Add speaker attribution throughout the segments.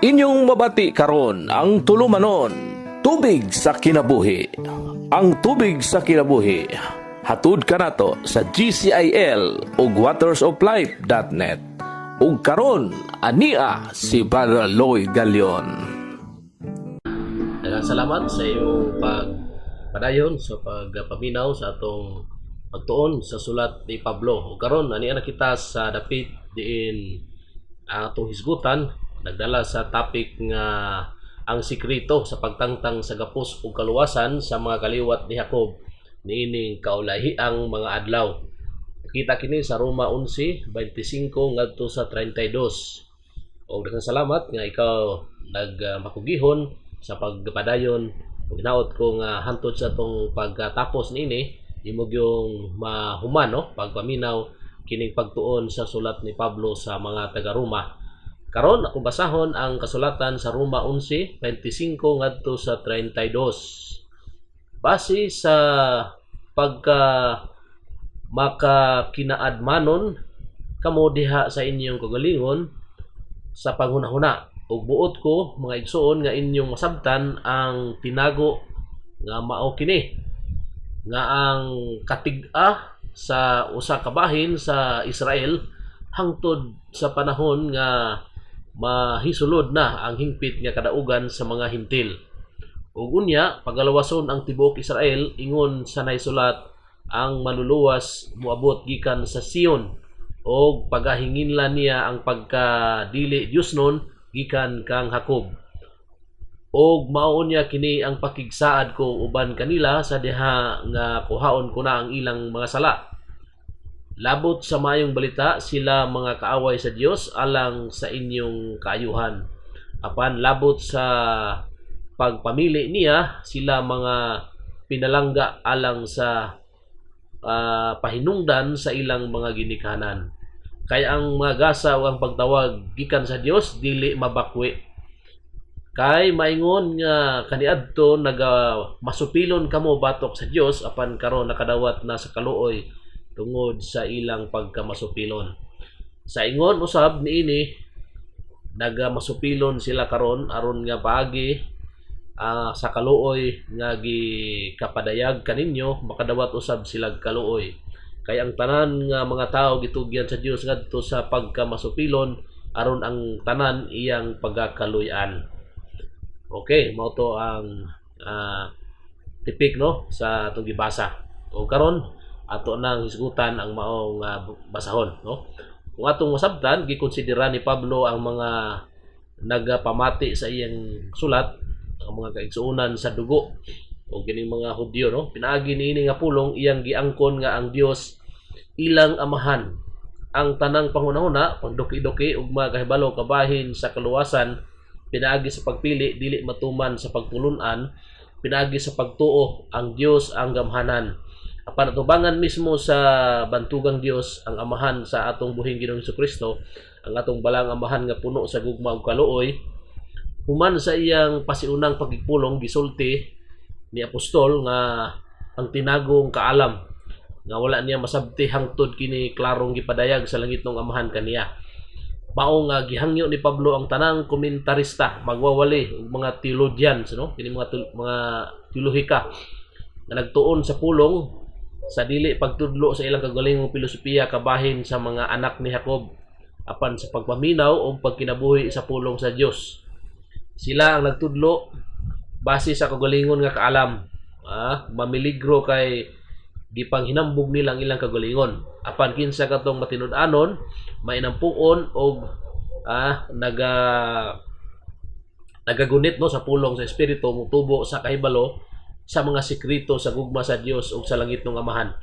Speaker 1: Inyong mabati karon ang tulumanon, tubig sa kinabuhi. Ang tubig sa kinabuhi, hatud kanato sa GCIL ug watersoflife.net. Ug karon ania si Brother Lloyd Galion.
Speaker 2: Daghang salamat sa iyong pagpadayon sa pagpaminaw sa atong pagtuon sa sulat ni Pablo. Ug karon ani na kita sa dapit diin atong hisgutan, nagdala sa topic nga ang sikreto sa pagtangtang sa gapos ug kaluwasan sa mga kaliwat ni Jacob niining kaulahiang mga adlaw. Kita kini sa Roma 11:25 ngadto sa 32. Og daghang salamat nga ikaw nagmakugihon sa pagpadayon. Ug hinaot ko nga hantod sa atong pagtapos niini imong yung mahuman no pagpaminaw kining pagtuon sa sulat ni Pablo sa mga taga Roma. Karon ako basahon ang kasulatan sa Roma 11:25 ngadto sa 32. Base sa pagka makakinaadmanon kamo diha sa inyong kagalingon sa panghunahuna, ug buot ko mga igsoon nga inyong masabtan ang tinago nga mao kini nga ang katig-a sa usa ka bahin sa Israel hangtod sa panahon nga mahisulod na ang hingpit nga kadaugan sa mga hintil. Ug unya pagalawason ang tibuok Israel ingon sa naisulat ang maluluwas moabot gikan sa Sion og pagahinginlan niya ang pagkadili Diosnon gikan kang Jacob. Og mao niya kini ang pakigsaad ko uban kanila sa diha nga kuhaon ko na ang ilang mga sala. Labot sa mayong balita sila mga kaaway sa Dios alang sa inyong kaayuhan. Apan labot sa pagpamili niya sila mga pinalangga alang sa pahinungdan sa ilang mga ginikanan. Kaya ang mga gasa o ang pagtawag gikan sa Dios dili mabakwi. Kay maingon nga kaniadto masupilon kamo batok sa Dios apan karon nakadawat na sa kaluoy tungod sa ilang pagkamasupilon. Sa ingon usab niini nagamasupilon sila karon aron nga paagi sa kaluoy nga gikapadayag kaninyo makadawat usab sila kaluoy. Kay ang tanan nga mga tawo gitugyan sa Dios ngadto sa pagkamasupilon aron ang tanan iyang pagkakaluy-an. Okay, mao to ang tipik no sa atong gibasa. O karon ato nang hisgutan ang maong basahon no. Kung atong masabtan gikonsidera ni Pablo ang mga nagapamati sa iyang sulat, ang mga kaigsuonan sa dugo o kining mga Hudyo no. Pinaagi niini nga pulong iyang giangkon nga ang Dios ilang amahan. Ang tanang panghunahuna pagduki-duki ug mga kahibalo kabahin sa kaluwasan pinaagi sa pagpili dili matuman sa pagtulun-an, pinaagi sa pagtuo ang Dios ang gamhanan. Apan atubangan mismo sa bantugang Dios ang amahan sa atong buhing Ginoong Jesucristo, ang atong balang amahan nga puno sa gugma ug kaluoy, human sa iyang pasiunang pagpulong gisulti ni apostol nga ang tinagong kaalam nga wala niya masabti hangtod kini klarong gipadayag sa langit ng amahan kaniya. Mao nga gihangyo ni Pablo ang tanang komentarista magwawali ug mga theologians no, kini mga teolohika nga nagtuon sa pulong sa dili pagtudlo sa ilang kagalingong filosofiya kabahin sa mga anak ni Jacob apan sa pagpaminaw o pagkinabuhi sa pulong sa Dios. Sila ang nagtudlo base sa kagalingon nga kaalam. Mamiligro kay gipanghinambog nila ang ilang kagalingon. Apan kinsa katong matinud-anon, mainampuon og nagagunit no sa pulong sa espiritu mutubo sa kahibalo sa mga sikreto sa gugma sa Dios ug sa langit ng amahan.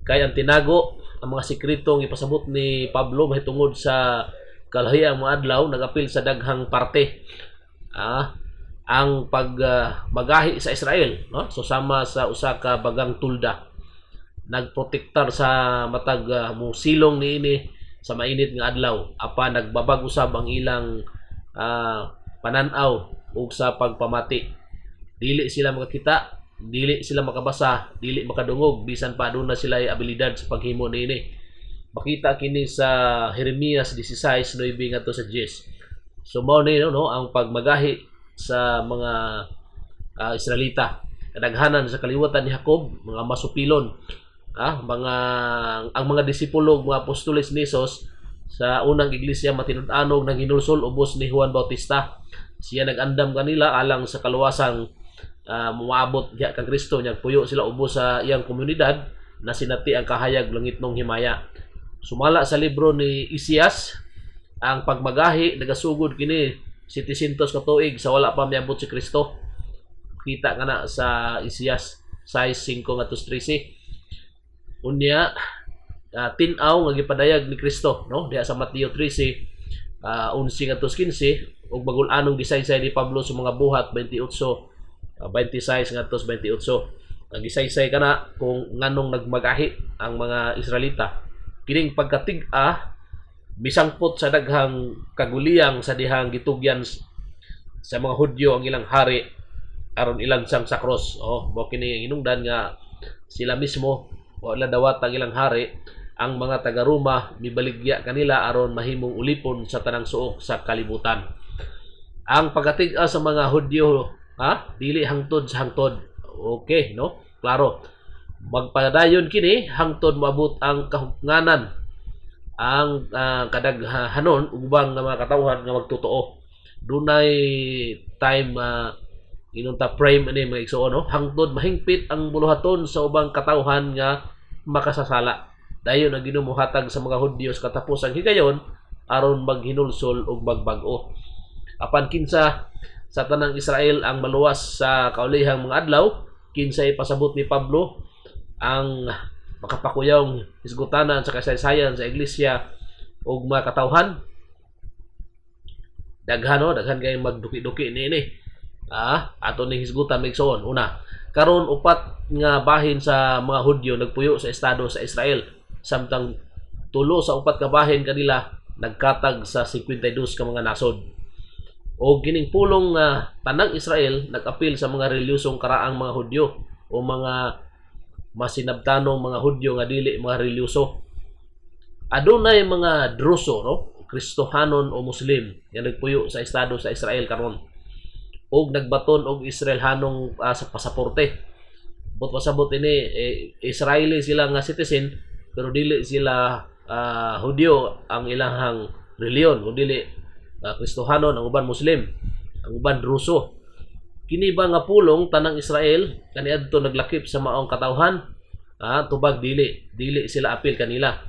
Speaker 2: Kay ang tinago ang mga sikreto nga ipasabot ni Pablo mahitungod sa kalahiyang mga adlaw nagapil sa daghang parte. Ang magahi sa Israel no so sama sa usa ka bagang tulda nagprotektar sa matag musilong niini sa mainit nga adlaw apan nagbabag usab ang ilang pananaw ug sa pagpamati. Dili sila makakita, dili sila makabasa, dili makadungog bisan pa aduna sila ay abilidad sa paghimo niini. Makita kini sa Jeremias 16:9 ngadto sa 10. So mao ni no, ang pagmagahi sa mga Israelita. Kadaghanan sa kaliwatan ni Jacob, mga masupilon, mga ang mga disipulo, mga apostoles ni Jesus sa unang iglesia matinud-anog nang hinulsol ubos ni Juan Bautista. Siya nag-andam kanila alang sa kaluwasang muabot diha kang Kristo nya puyo sila ubos sa iyang komunidad na sinati ang kahayag langit nung himaya. Sumala sa libro ni Isias ang pagmagahi nagasugod kini 700 ka tuig sa wala pa miabot si Kristo. Kita ka na sa Isias 6:5-13. Unya tin-aw nga gipadayag ni Kristo no diha sa Mateo 13 11-15 ug bagul-anong gisaysay ni Pablo sa mga buhat 26-28. Gisaysay kana kung nganong nagmagahi ang mga Israelita. Kining pagkatig-a bisangpot sa daghang kaguliyang sa dihang gitugyan sa mga Hudyo ang ilang hari aron ilang sang sa cross. Mo kini hinungdan nga sila mismo wala dawat ang ilang hari, ang mga taga Roma mibaligya kanila aron mahimong ulipon sa tanang suok sa kalibutan. Ang pagkatig-a sa mga Hudyo dili hangtod sa hangtod. Okay, no? Klaro. Magpadayon kini hangtod moabot ang kahugnanan ang kadaghanon ubang nga mga katawhan nga magtotoo. Dunay time inunta frame ani mga igsoon no hangtod mahingpit ang buluhaton sa ubang katawhan nga makasasala. Dayon ang ginumuhatag sa mga Hudyo sa katapusang higayon aron maghinulsol og magbag-o. Apan kinsa sa tanang Israel ang maluwas sa kaulihang mga adlaw, kinsay pasabot ni Pablo ang makapakuyawng isgutanan sa kasaysayan sa iglesia ug mga katawhan. Daghan kay magduki-duki niini. Ato ning hisgutan migsoon. Una, karon upat nga bahin sa mga Hudyo nagpuyo sa estado sa Israel, samtang tulo sa upat ka bahin kanila nagkatag sa 52 ka mga nasod. O gining pulong tanang Israel nag-apil sa mga reliyosong karaang mga Hudyo o mga masinabtanong mga Hudyo nga dili mga reliyoso. Adunay mga Druso no, Kristohanon o Muslim nga nagpuyo sa estado sa Israel karon og nagbaton og Israelhanong sa pasaporte. But pasabot ini Israeli sila nga citizen pero dili sila Hudyo ang ilahang reliyon o dili Kristohanon, ang uban Muslim, ang uban Druso. Kini ba nga pulong tanang Israel kaniadto naglakip sa maong katawhan? Tubag dili sila apil kanila.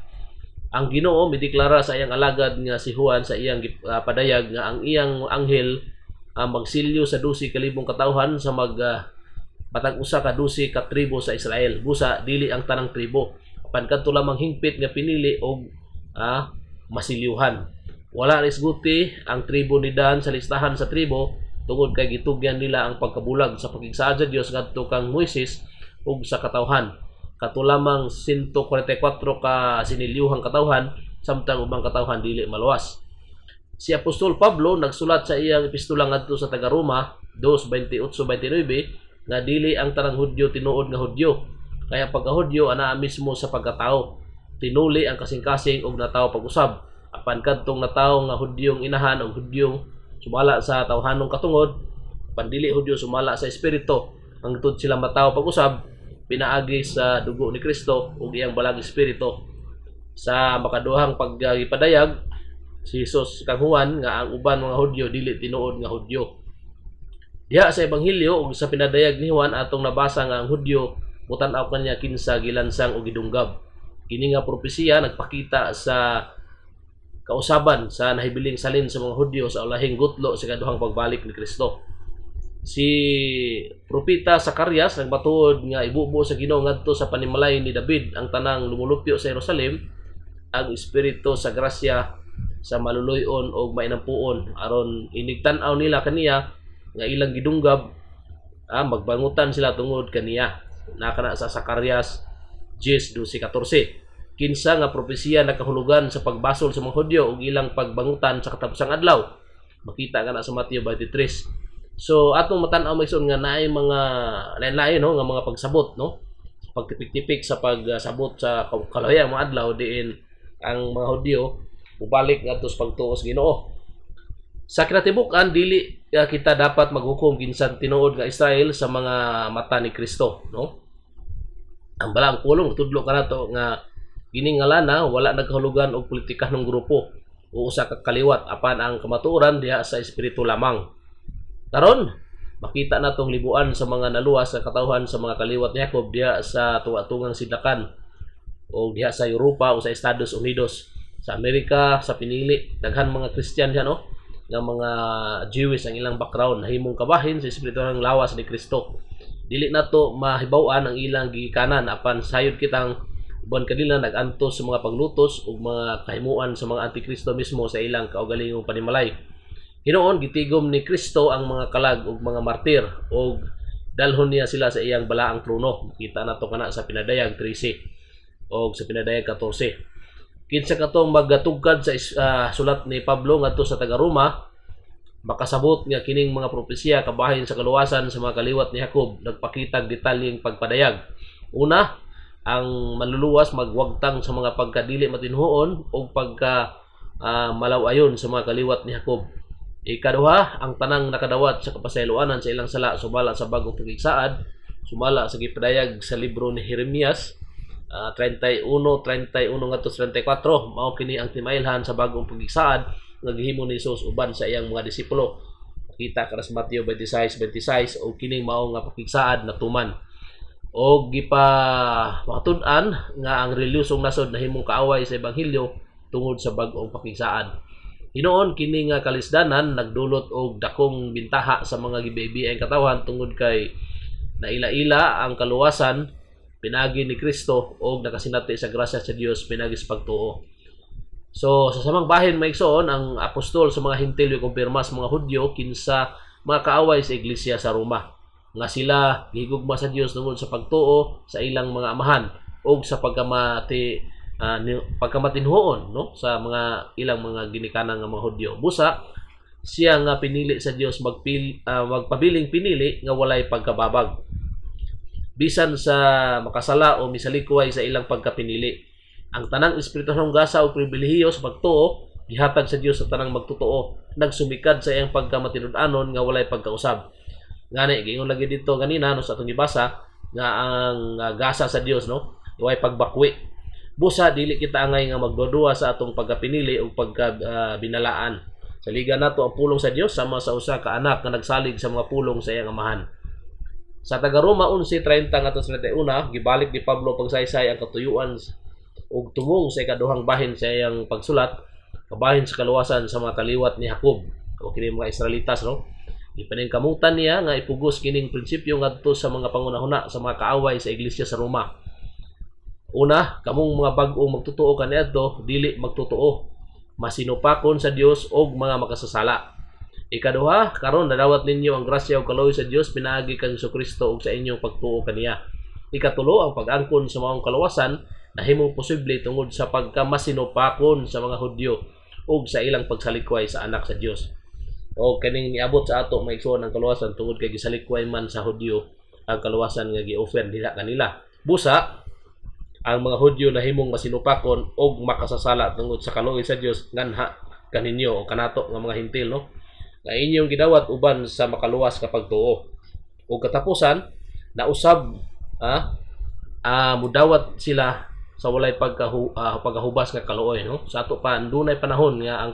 Speaker 2: Ang Ginoo mideklara sa iyang alagad nga si Juan sa iyang padayag nga ang iyang anghel magsilyo sa 12,000 katawhan sa patag usa ka 12 ka tribo sa Israel. Busa dili ang tanang tribo. Apan kadto lamang hingpit nga pinili og masilyuhan. Wala risguti ang tribo ni Dan sa listahan sa tribo tungod kay gitugyan nila ang pagkabulag sa pagigsaad sa Dios ngadto kang Moises ug sa katawhan. Kato lamang 144 ka sinilyuhang katawhan samtang ubang katawhan dili maluwas. Si Apostol Pablo nagsulat sa iyang epistola ngadto sa taga Roma 2:28-29 nga dili ang tanang Hudyo tinuod nga Hudyo. Kaya pagka-Hudyo anaa mismo sa pagkatao. Tinuli ang kasing-kasing og natawo pag-usab. Apan kadtong natawo nga Hudyong inahan o Hudyong sumala sa tawhanong katungod, pandili Hudyo sumala sa espiritu, hangtod sila matawo pag-usab, pinaagi sa dugo ni Kristo ug iyang balag espiritu. Sa makaduhang paggipadayag si Jesus kang Juan nga ang uban mga Hudyo dili tinuod nga Hudyo. Diha sa ebanghelyo ug sa pinadayag ni Juan atong nabasa nga ang Hudyo mutan-aw kanya kinsa gilansang o gidunggab. Kini nga propesiya nagpakita sa kausaban sa nahibiling salin sa mga Hudyo sa ulahing gutlo sa kaduhang pagbalik ni Kristo. Si propeta Zacarias nagbatuod nga ibubo sa Ginoo ngadto sa panimalay ni David ang tanang lumulupyo sa Jerusalem ang espiritu sa grasya sa maluluyon o mainampuon aron inigtan-aw nila kaniya nga ilang gidunggab magbangutan sila tungod kaniya. Nakana sa Zacarias 10:12-14. Kinsa nga propesiya nakahulugan sa pagbasol sa mga Hudyo ug ilang pagbangutan sa katapusang adlaw. Makita ka na sa Mateo 23. So atong matan-aw mayson nga naay mga lain-lain no nga mga pagsabot no. Pagtipik-tipik sa pagsabot sa kalahiyang mga adlaw diin ang mga Hudyo ubalik ngadto sa pagtuo sa Ginoo. Sa kinatibukan dili kita dapat maghukom kinsan tinuod nga Israel sa mga mata ni Kristo, no? Ang balang pulong tudlo kanato nga kini nga lana wala nagkahulugan og politikanong grupo o usa ka kaliwat apan ang kamatuoran diha sa espiritu lamang. Karon makita natong libuan sa mga naluwas sa katawhan sa mga kaliwat ni Jacob diha sa tuwa-tungang sidlakan o diha sa Europa o sa Estados Unidos, sa Amerika, sa pinili daghan mga Kristiyan diha, no? Nga mga Jewish ang ilang background nahimong kabahin sa espirituhang lawas ni Kristo. Dili nato mahibaw-an ang ilang gigikanan apan sayod kitang uban kanila nag-antos sa mga paglutos ug mga kahimuan sa mga antikristo mismo sa ilang kaugalingong panimalay. Hinoon gitigom ni Kristo ang mga kalag ug mga martir ug dalhon niya sila sa iyang balaang trono. Kita nato kana sa Pinadayag 13 ug sa Pinadayag 14. Kinsa katong magatugkad sa sulat ni Pablo ngadto sa taga-Roma, makasabot nga kining mga propesya kabahin sa kaluwasan sa mga kaliwat ni Jacob nagpakitag detalyeng pagpadayag. Una, ang manluluwas magwagtang sa mga pagkadili matinhuon o pagka malawayon sa mga kaliwat ni Jacob. Ikaduha, ang tanang nakadawat sa kapasayloanan sa ilang sala sumala sa bagong pagigsaad, sumala sa gipadayag sa libro ni Jeremias 31 ngadto 34, mao kini ang timailhan sa bagong pagigsaad nga gihimo ni Jesus uban sa iyang mga disipulo. Kita kada sa Mateo 26:26 o kining mao nga pagigsaad na tuman. O gipa matud-an nga ang reliyosong nasod nahimong kaaway sa ebanghelyo tungod sa bag-ong pagigsaad. Hinoon kini nga kalisdanan nagdulot og dakong bintaha sa mga gibibi ang katawhan tungod kay naila-ila ang kaluwasan pinagi ni Kristo o nakasinati sa grasya sa Dios pinagi sa pagtuo. So sa samang bahin maigsoon ang apostol sa mga Hentil kumpirma sa mga Hudyo kinsa mga kaaway sa iglesia sa Roma nga sila gihigugma sa Dios tungod sa pagtuo sa ilang mga amahan o sa pagkamatinhoon, no, sa mga ilang mga ginikanan nga mga Hudyo. Busa siya nga pinili sa Dios magpabiling pinili nga walay pagkababag bisan sa makasala o misalikway sa ilang pagkapinili. Ang tanang espirituhong gasa o pribilehiyo sa pagtuo gihatag sa Dios sa tanang magtutuo, nagsumikad sa iyang pagkamatinud-anon nga walay pagkausab. Ngani giingon lagi dito ganina no sa atong gibasa nga ang gasa sa Dios, no, walay pagbakwi. Busa dili kita angay nga magdudua sa atong pagkapinili o pagkabinalaan. Sa liga nato ang pulong sa Dios sama sa usa ka anak nga nagsalig sa mga pulong sa iyang amahan. Sa taga-Roma 11:30 ngadto 31, gibalik ni Pablo pagsaysay ang katuyuan ug tumong sa ikaduhang bahin sa iyang pagsulat, kabahin sa kaluwasan sa mga kaliwat ni Jacob o kini mga Israelitas, no. Ipaningkamutan niya nga ipugos kining prinsipyo ngadto sa mga pangunahuna sa mga kaaway sa iglesia sa Roma. Una, kamong mga bag-ong magtutuo kaniadto dili magtutuo, masinupakon sa Dios og mga makasasala. Ikaduha, karon nadawat ninyo ang grasya ug kaluoy sa Dios pinaagi kang Kristo ug sa inyong pagtuo kaniya. Ikatulo, ang pag-angkon sa maong kaluwasan nahimong posible tungod sa pagkamasinupakon sa mga Hudyo ug sa ilang pagsalikway sa anak sa Dios. O kaning niabot sa ato maigsoon ang kaluwasan tungod kay gisalikway man sa Hudyo ang kaluwasan nga gi-offer nila kanila. Busa ang mga Hudyo nahimong masinupakon ug makasasala tungod sa kaluoy sa Dios nganha kaninyo o kanato nga mga Hentil, no, nga inyong gidawat uban sa makaluwas ka pagtuo. Ug katapusan nausab mudawat sila sa walay pagkahubas nga kaluoy, no. Sa ato pa dunay panahon nga ang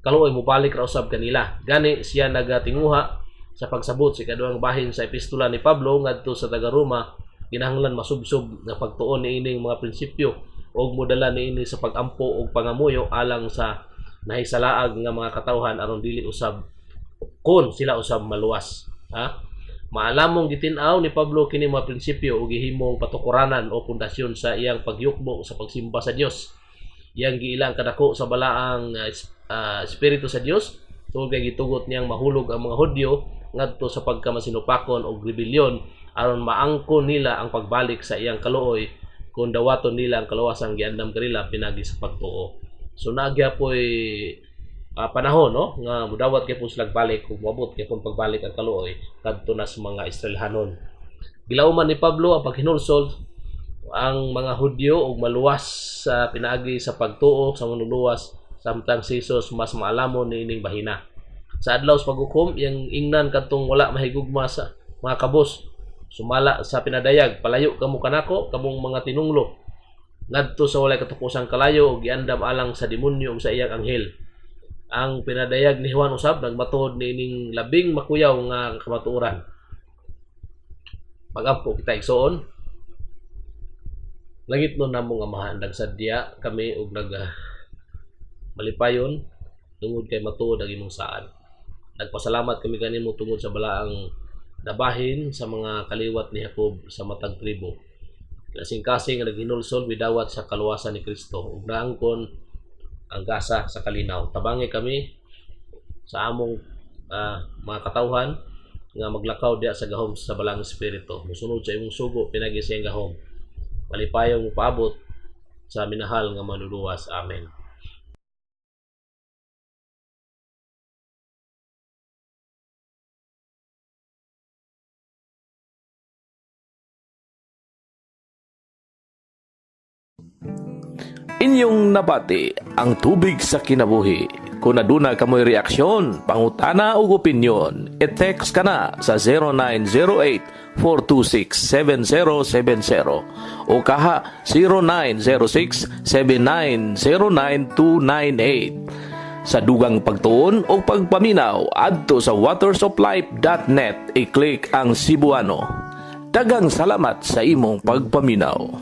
Speaker 2: kaluoy mobalik ra usab kanila. Gani siya nagatinguha sa pagsabot sa ikaduhang bahin sa epistola ni Pablo ngadto sa taga-Roma, kinahanglan masubsob nga pagtuon niining mga prinsipyo ug modala niini sa pagampo ug pangamuyo alang sa nahisalaag nga mga katawhan aron dili usab kun sila usab maluwas. Maalamong gitin-aw ni Pablo kini mga prinsipyo ug gihimong patukuranan o pundasyon sa iyang pagyukmo sa pagsimba sa Dios. Iyang giilang kadako sa balaang espiritu sa Dios tungod kay gitugot niyang mahulog ang mga Hudyo ngadto sa pagkamasinupakon og rebellion aron maangkon nila ang pagbalik sa iyang kaluoy kung dawaton nila ang kaluwasan giandam kanila pinagi sa pagtuo. So nagyapoy panahon, no, nga mudawat kay pun sila balik ug moabot kay pun pagbalik ang kaluoy kadto na sa mga Israelhanon. Gilauman ni Pablo ang paghinulsol ang mga Hudyo og maluwas sa pinaagi sa pagtuo sa manluluwas samtang si Jesus mas maalamon niining bahina. sa adlaw sa paghukom yang ingnan kadtong wala mahigugma sa mga kabos sumala sa pinadayag palayo kamo kanako kamong mga tinunglo ngadto sa walay katapusan kalayo ug giandam alang sa demonyo ug sa iyang anghel. Ang pinadayag ni Juan usab nagmatod niining labing makuyaw nga kamatuoran. Magampo kita igsoon. Langit no namong amahan nagsadya kami og malipayon tungod kay matuod ang imong saan. Nagpasalamat kami kanimo tungod sa balaang nabahin sa mga kaliwat ni Jacob sa matag tribo. Kasing-kasing nga naghinulsol midawat sa kaluwasan ni Kristo ug naangkon ang gasa sa kalinaw. Tabangi kami sa among mga katawhan nga maglakaw diya sa gahom sa balang espiritu. Musunod sa imong sugo pinagi sa iyang gahom. Malipayong paabot sa minahal nga manuluwas. Amen.
Speaker 1: Inyong nabati ang tubig sa kinabuhi. Kung aduna kamoy reaksyon, pangutana o opinyon, i-text ka na sa 0908-426-7070 o kaha 0906-7909-298. Sa dugang pagtuon o pagpaminaw, adto sa watersoflife.net, i-click ang Cebuano. Dagang salamat sa imong pagpaminaw.